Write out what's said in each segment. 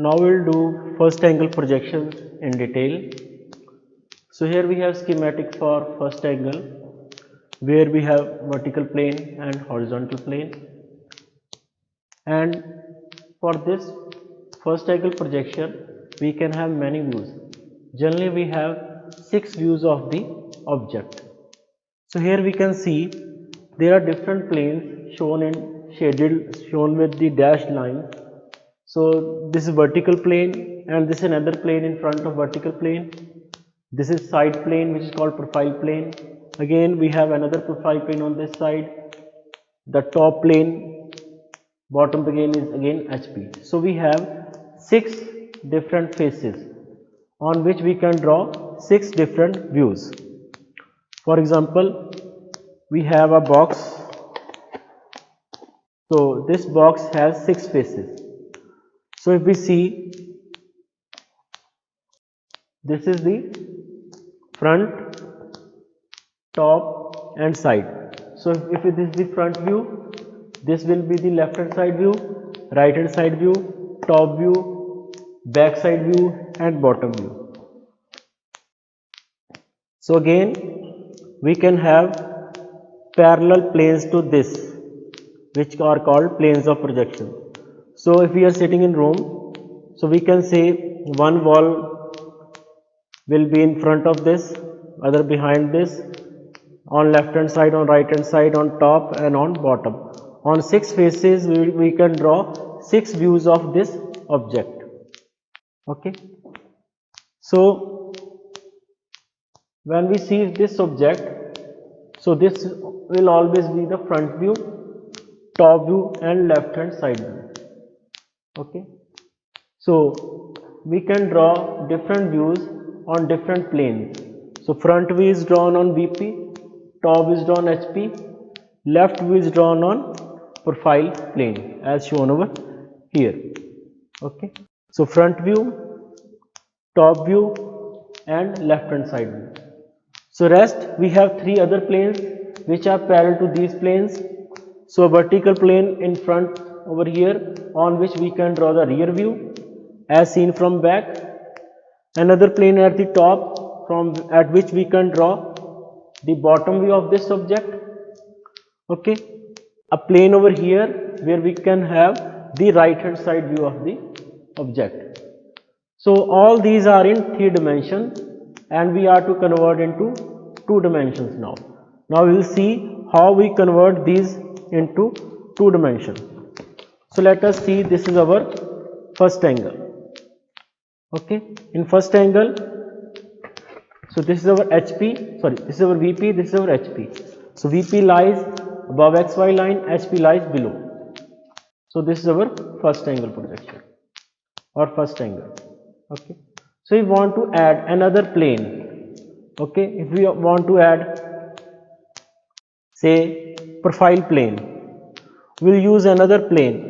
Now we'll do first angle projections in detail. So here we have schematic for first angle where we have vertical plane and horizontal plane, and for this first angle projection we can have many views. Generally we have 6 views of the object. So here we can see there are different planes shown in shaded, shown with the dashed line. So this is vertical plane and this is another plane in front of vertical plane. This is side plane which is called profile plane. Again we have another profile plane on this side. The top plane, bottom plane is again HP. So we have 6 different faces on which we can draw 6 different views. For example, we have a box. So this box has 6 faces. So if we see, this is the front, top and side. So if this is the front view, this will be the left hand side view, right hand side view, top view, back side view and bottom view. So again we can have parallel planes to this, which are called planes of projection. So if we are sitting in room, so we can say one wall will be in front of this, other behind this, on left hand side, on right hand side, on top and on bottom. On 6 faces we can draw 6 views of this object. Okay. So when we see this object, so this will always be the front view, top view and left hand side view. Okay. So we can draw different views on different planes. So front view is drawn on VP, top is drawn HP, left view is drawn on profile plane as shown over here. Okay. So front view, top view and left hand side view. So rest we have 3 other planes which are parallel to these planes. So a vertical plane in front over here on which we can draw the rear view as seen from back. Another plane at the top from at which we can draw the bottom view of this object. Okay. A plane over here where we can have the right hand side view of the object. So all these are in 3 dimensions and we are to convert into 2 dimensions now. Now we will see how we convert these into 2 dimensions. So let us see, this is our first angle. Okay, in first angle, so this is our HP, sorry, this is our VP, this is our HP. So VP lies above XY line, HP lies below. So this is our first angle projection or first angle. Okay, so we want to add another plane. Okay, if we want to add say profile plane, we'll use another plane.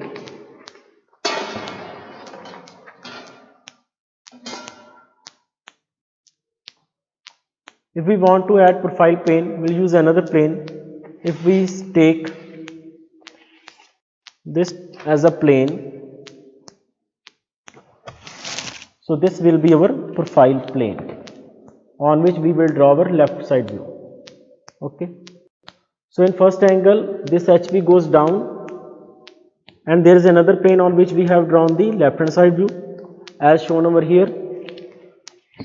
If we want to add profile plane, we'll use another plane. If we take this as a plane, so this will be our profile plane on which we will draw our left side view. Okay. So in first angle, this HP goes down and there is another plane on which we have drawn the left hand side view as shown over here.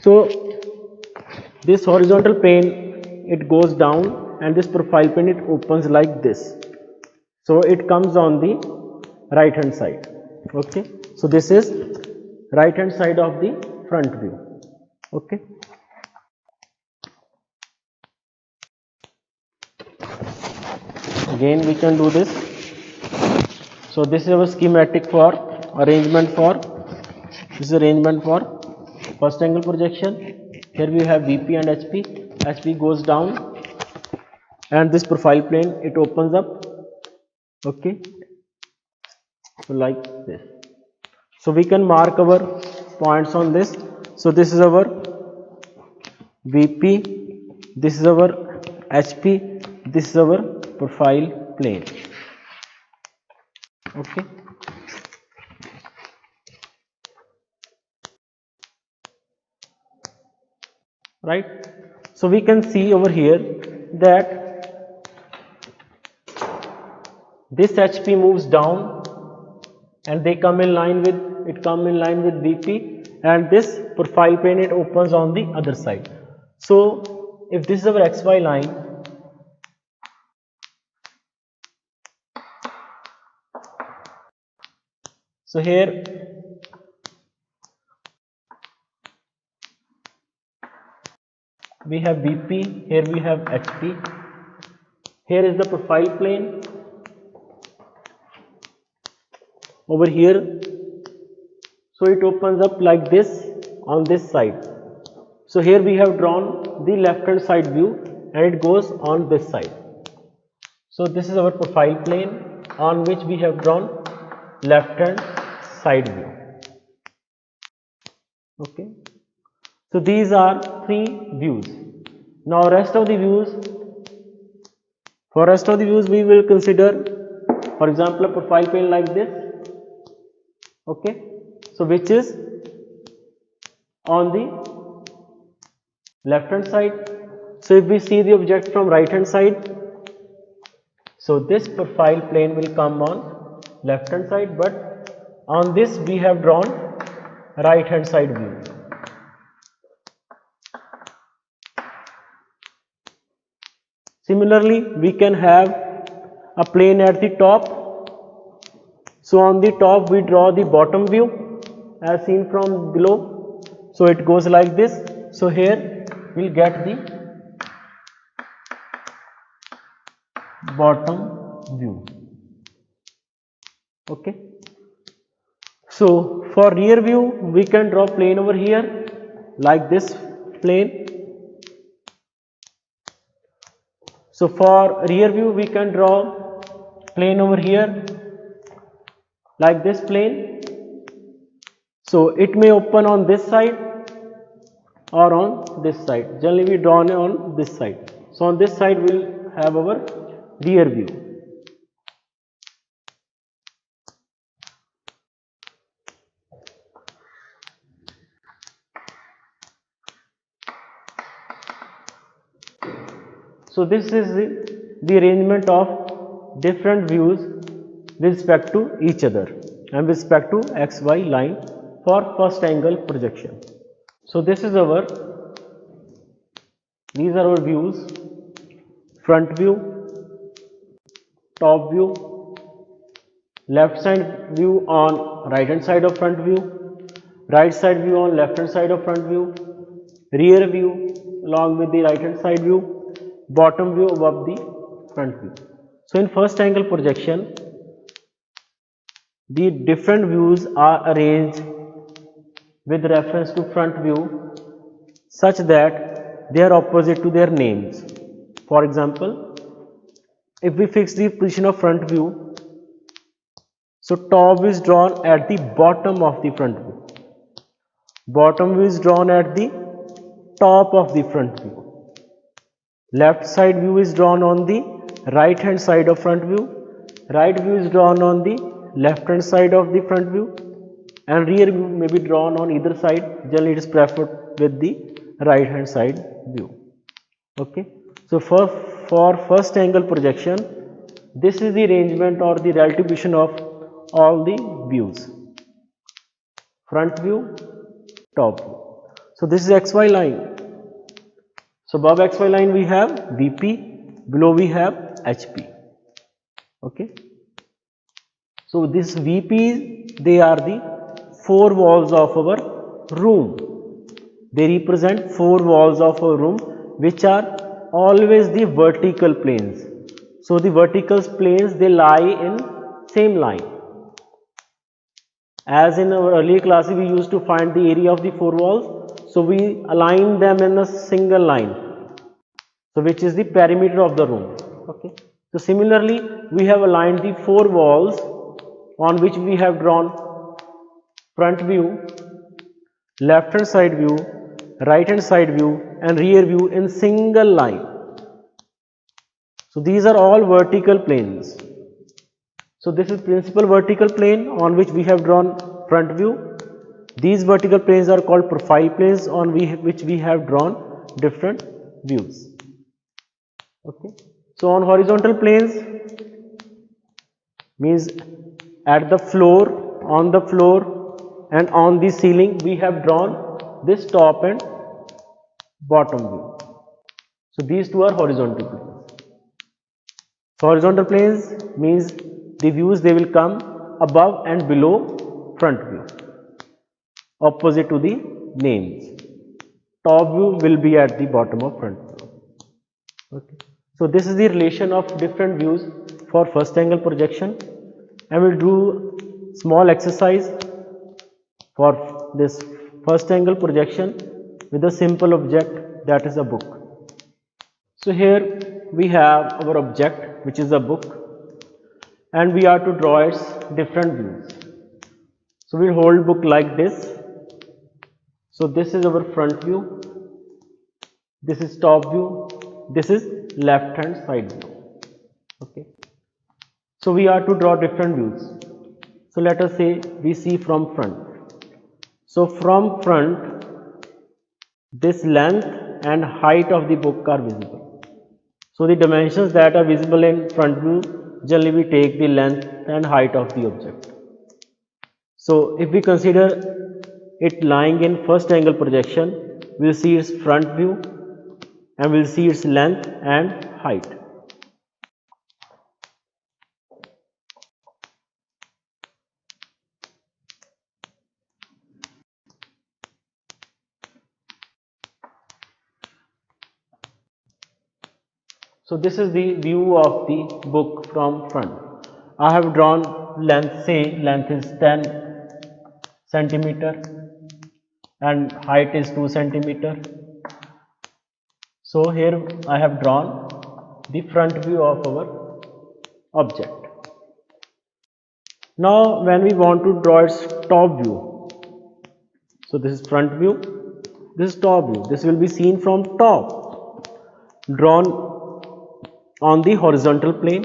So this horizontal plane, it goes down and this profile plane, it opens like this. So it comes on the right hand side. Okay. So this is right hand side of the front view. Okay. Again we can do this. So this is our schematic for arrangement for first angle projection. Here we have VP and HP. HP goes down and this profile plane, it opens up. Okay, so like this. So we can mark our points on this. So this is our VP, this is our HP, this is our profile plane. Okay. right? So we can see over here that this HP moves down and they come in line with VP, and this profile plane it opens on the other side. So if this is our XY line, so here we have VP, here we have HP, here is the profile plane, over here, so it opens up like this on this side. So here we have drawn the left hand side view and it goes on this side. So this is our profile plane on which we have drawn left hand side view. Okay. So these are three views. Now rest of the views, we will consider, for example, a profile plane like this. Okay. So which is on the left hand side. So if we see the object from right hand side, so this profile plane will come on left hand side, but on this we have drawn right hand side view. Similarly, we can have a plane at the top. So on the top we draw the bottom view as seen from below. So it goes like this. So here we'll get the bottom view. Okay. So for rear view we can draw plane over here like this plane. So for rear view we can draw plane over here like this plane. So it may open on this side or on this side. Generally we draw on this side. So on this side we will have our rear view. So this is the arrangement of different views with respect to each other and with respect to XY line for first angle projection. So these are our views: front view, top view, left side view on right hand side of front view, right side view on left hand side of front view, rear view along with the right hand side view, bottom view above the front view. So in first angle projection, the different views are arranged with reference to front view such that they are opposite to their names. For example, if we fix the position of front view, so top view is drawn at the bottom of the front view, bottom view is drawn at the top of the front view, left side view is drawn on the right hand side of front view, right view is drawn on the left hand side of the front view, and rear view may be drawn on either side. Generally it is preferred with the right hand side view. Okay. So for first angle projection, this is the arrangement or the relative position of all the views: front view, top view. So this is XY line. So above XY line we have VP, below we have HP. Okay. So this VP, they are the four walls of our room. They represent four walls of our room which are always the vertical planes. So the vertical planes, they lie in same line. As in our earlier classes we used to find the area of the four walls. So we align them in a single line. So which is the perimeter of the room. Okay. So similarly we have aligned the four walls on which we have drawn front view, left hand side view, right hand side view and rear view in single line. So these are all vertical planes. So this is principal vertical plane on which we have drawn front view. These vertical planes are called profile planes on which we have drawn different views. Okay. So on horizontal planes means at the floor, on the floor and on the ceiling we have drawn this top and bottom view. So these two are horizontal planes. So horizontal planes means the views they will come above and below front view, opposite to the names. Top view will be at the bottom of front view. Okay. So this is the relation of different views for first angle projection, and we'll do small exercise for this first angle projection with a simple object, that is a book. So here we have our object, which is a book, and we are to draw its different views. So we'll hold book like this. So this is our front view, this is top view, this is left hand side view. Okay. So we are to draw different views. So let us say we see from front. So from front, this length and height of the book are visible. So the dimensions that are visible in front view, generally we take the length and height of the object. So if we consider it lying in first angle projection, we will see its front view and we will see its length and height. So this is the view of the book from front. I have drawn length, say length is 10 centimeter and height is 2 centimeter. So here I have drawn the front view of our object. Now when we want to draw its top view, so this is front view, this is top view, this will be seen from top, drawn on the horizontal plane.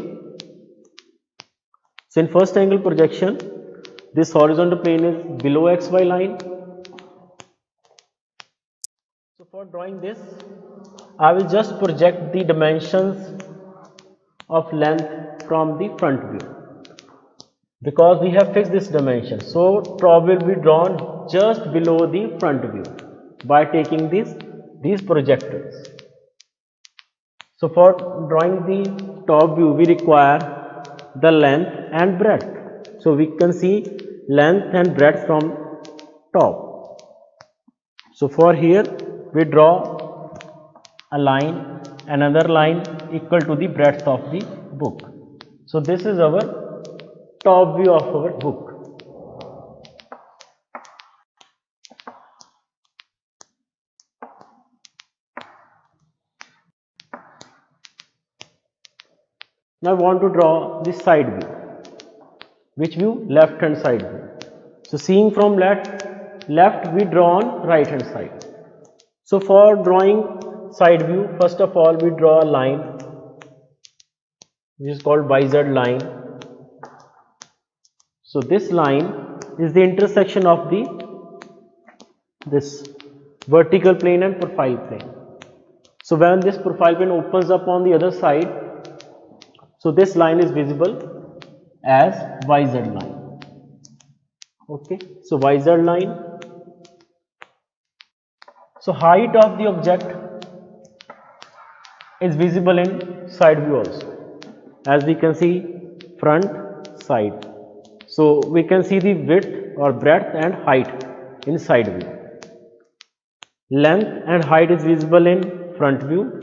So in first angle projection, this horizontal plane is below xy line. So for drawing this, I will just project the dimensions of length from the front view, because we have fixed this dimension. So top will be drawn just below the front view by taking these projectors. So for drawing the top view, we require the length and breadth. So we can see length and breadth from top. So for here we draw a line, another line equal to the breadth of the book. So this is our top view of our book. Now I want to draw the side view. Which view? Left hand side view. So seeing from left we draw on right hand side. So for drawing side view, first of all we draw a line which is called YZ line. So this line is the intersection of this vertical plane and profile plane. So when this profile plane opens up on the other side, so this line is visible as YZ line. Okay, so YZ line. So height of the object is visible in side view also, as we can see front, side. So we can see the width or breadth and height in side view. Length and height is visible in front view.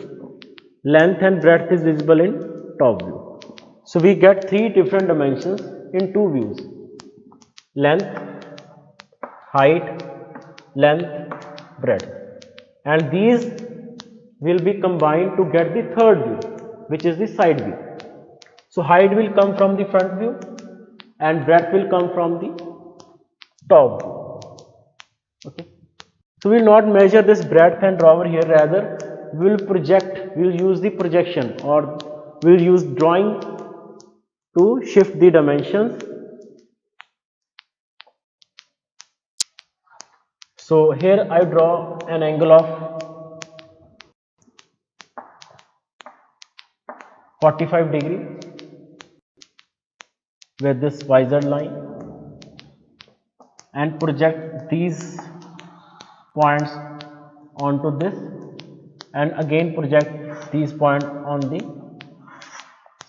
Length and breadth is visible in top view. So we get three different dimensions in two views: length, height, length, breadth. And these will be combined to get the third view, which is the side view. So height will come from the front view and breadth will come from the top view. Okay. So we will not measure this breadth and draw over here, rather we will project, we will use the projection, or we will use drawing to shift the dimensions. So here I draw an angle of 45 degree with this visor line and project these points onto this and again project these points on the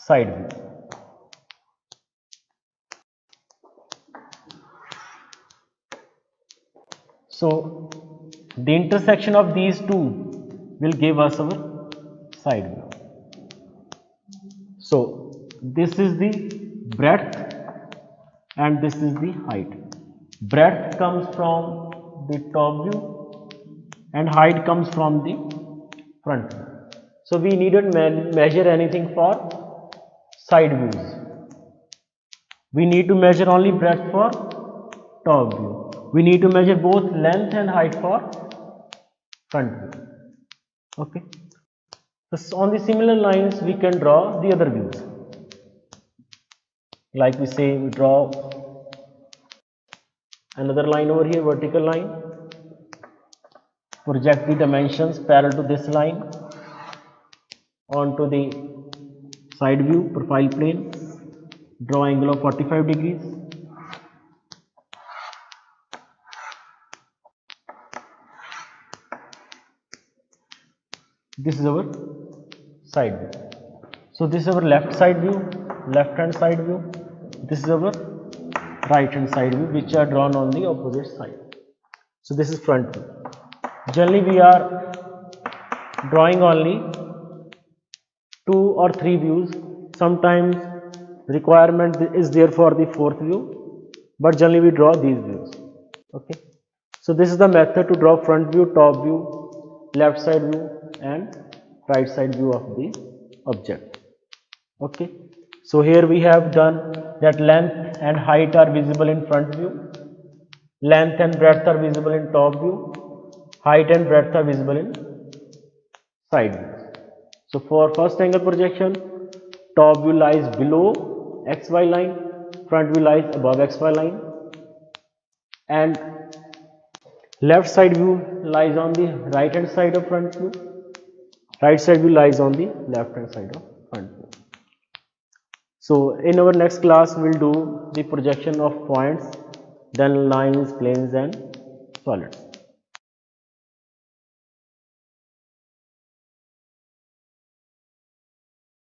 side view. So the intersection of these two will give us our side view. So this is the breadth and this is the height. Breadth comes from the top view and height comes from the front view. So we needn't measure anything for side views. We need to measure only breadth for top view. We need to measure both length and height for front view. Okay. So on the similar lines we can draw the other views. Like we say, we draw another line over here, vertical line, project the dimensions parallel to this line onto the side view profile plane, draw angle of 45 degrees. This is our side view. So this is our left side view, left hand side view. This is our right hand side view, which are drawn on the opposite side. So this is front view. Generally we are drawing only 2 or 3 views. Sometimes requirement is there for the fourth view, but generally we draw these views. Okay. So this is the method to draw front view, top view, left side view and right side view of the object. Okay. So here we have done that length and height are visible in front view, length and breadth are visible in top view, height and breadth are visible in side views. So for first angle projection, top view lies below XY line, front view lies above XY line, and left side view lies on the right hand side of front view, right side view lies on the left hand side of front view. So in our next class we will do the projection of points, then lines, planes and solids.